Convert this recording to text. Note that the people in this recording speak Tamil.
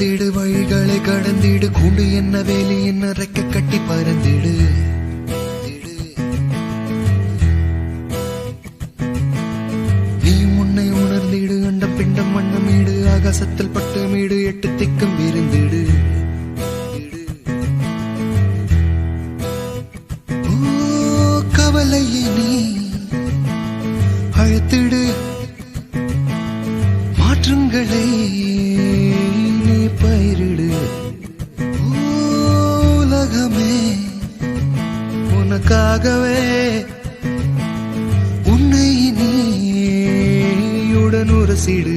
பறந்திடு வழிகளை கடந்திடு கூண்டு என்ன வேலி என்ன ரெக்க கட்டி பறந்திடு நீ உன்னை உணர்ந்திடு அண்டம் பிண்டம் வண்ணமீடு ஆகாசத்தில் பட்டு மீடு எட்டு திக்கும் விருந்திடு கவலையை நீ அழைத்திடு மாற்றங்களை நீ பயிரிடு உலகமே உனக்காகவே உன்னை நீயுடன் உரசிடு